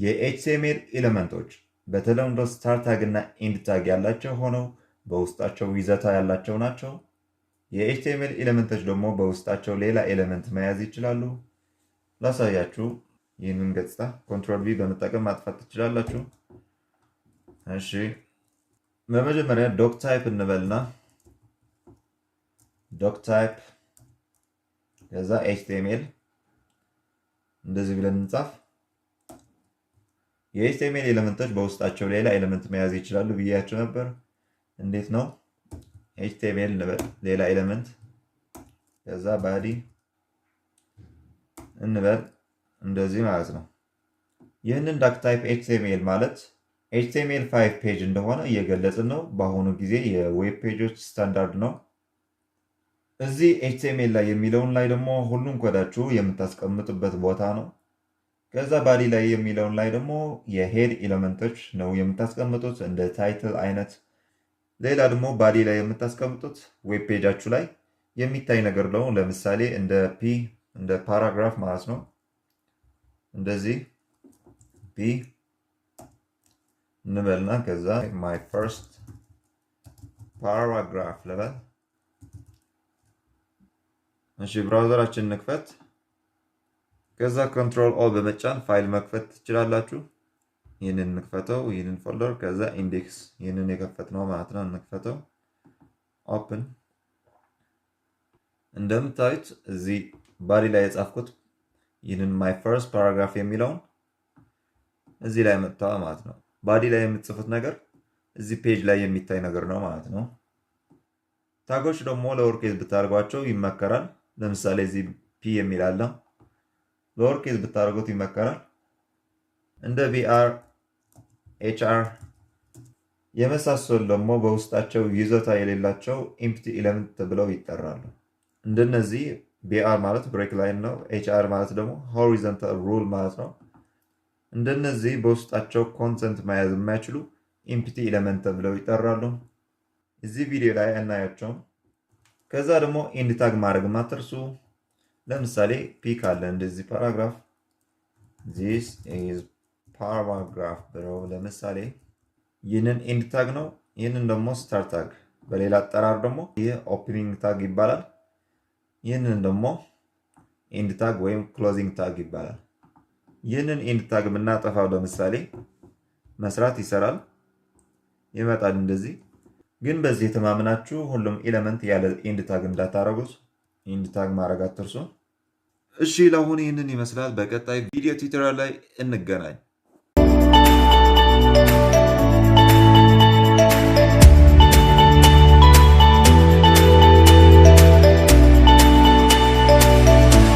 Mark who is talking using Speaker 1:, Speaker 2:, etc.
Speaker 1: የኤችቲኤምኤል ኤሌመንቶች በተለምዶ ስታር ታግ እና ኢንድ ታግ ያላቸው ሆነው በውስጣቸው ይዘታ ያላቸው ናቸው። የኤችቲኤምኤል ኤሌመንቶች ደግሞ በውስጣቸው ሌላ ኤሌመንት መያዝ ይችላሉ። ላሳያችሁ። ይህንን ገጽታ ኮንትሮል ቪ በመጠቀም ማጥፋት ትችላላችሁ። እሺ፣ በመጀመሪያ ዶክ ታይፕ እንበልና ዶክ ታይፕ ከዛ ኤችቲኤምኤል እንደዚህ ብለን እንጻፍ። የኤችቲኤምኤል ኤሌመንቶች በውስጣቸው ሌላ ኤሌመንት መያዝ ይችላሉ ብያቸው ነበር። እንዴት ነው? ኤችቲኤምኤል እንበል ሌላ ኤሌመንት ከዛ ባዲ እንበል እንደዚህ ማለት ነው። ይህንን ዶክ ታይፕ ኤችቲኤምኤል ማለት HTML5 ፔጅ እንደሆነ እየገለጽን ነው። በአሁኑ ጊዜ የዌብ ፔጆች ስታንዳርድ ነው። እዚህ HTML ላይ የሚለውን ላይ ደግሞ ሁሉም ኮዳችሁ የምታስቀምጡበት ቦታ ነው። ከዛ ባዲ ላይ የሚለውን ላይ ደግሞ የሄድ ኤሌመንቶች ነው የምታስቀምጡት እንደ ታይትል አይነት። ሌላ ደግሞ ባዲ ላይ የምታስቀምጡት ዌብ ፔጃችሁ ላይ የሚታይ ነገር ነው። ለምሳሌ እንደ ፓራግራፍ ማለት ነው። እንደዚህ ፒ እንበልና ከዛ my first paragraph ልበል። እሺ፣ ብራውዘራችን እንክፈት። ከዛ ኮንትሮል ኦ በመጫን ፋይል መክፈት ትችላላችሁ። ይህንን እንክፈተው፣ ይህንን ፎልደር፣ ከዛ ኢንዴክስ ይህንን የከፈትነው ማለት ነው እንክፈተው። ኦፕን። እንደምታዩት እዚህ ባዲ ላይ የጻፍኩት ይህንን my first paragraph የሚለውን እዚህ ላይ መጥቷል ማለት ነው። ባዲ ላይ የምትጽፉት ነገር እዚህ ፔጅ ላይ የሚታይ ነገር ነው ማለት ነው። ታጎች ደግሞ ለወርኬዝ ብታደርጓቸው ይመከራል። ለምሳሌ እዚህ ፒ የሚል አለ፣ ለወርኬዝ ብታደርጉት ይመከራል። እንደ ቪአር፣ ኤችአር የመሳሰሉ ደግሞ በውስጣቸው ይዞታ የሌላቸው ኢምፕቲ ኤሌመንት ተብለው ይጠራሉ። እንደነዚህ ቪአር ማለት ብሬክ ላይን ነው። ኤችአር ማለት ደግሞ ሆሪዞንታል ሩል ማለት ነው። እንደነዚህ በውስጣቸው ኮንተንት መያዝ የማይችሉ ኢምፕቲ ኤሌመንት ተብለው ይጠራሉ። እዚህ ቪዲዮ ላይ እናያቸውም። ከዛ ደግሞ ኢንድ ታግ ማድረግ ማትርሱ። ለምሳሌ ፒ ካለ እንደዚህ ፓራግራፍ this is paragraph ብለው ለምሳሌ ይህንን ኢንድ ታግ ነው። ይህንን ደግሞ ስታር ታግ፣ በሌላ አጠራር ደግሞ ይህ ኦፕኒንግ ታግ ይባላል። ይህንን ደግሞ ኢንድ ታግ ወይም ክሎዚንግ ታግ ይባላል። ይህንን ኢንድ ታግ ብናጠፋው ለምሳሌ መስራት ይሰራል፣ ይመጣል እንደዚህ። ግን በዚህ የተማመናችሁ ሁሉም ኤሌመንት ያለ ኢንድ ታግ እንዳታረጉት፣ ኢንድ ታግ ማድረግ አትርሱ። እሺ፣ ለአሁን ይህንን ይመስላል። በቀጣይ ቪዲዮ ቱቶሪያል ላይ እንገናኝ።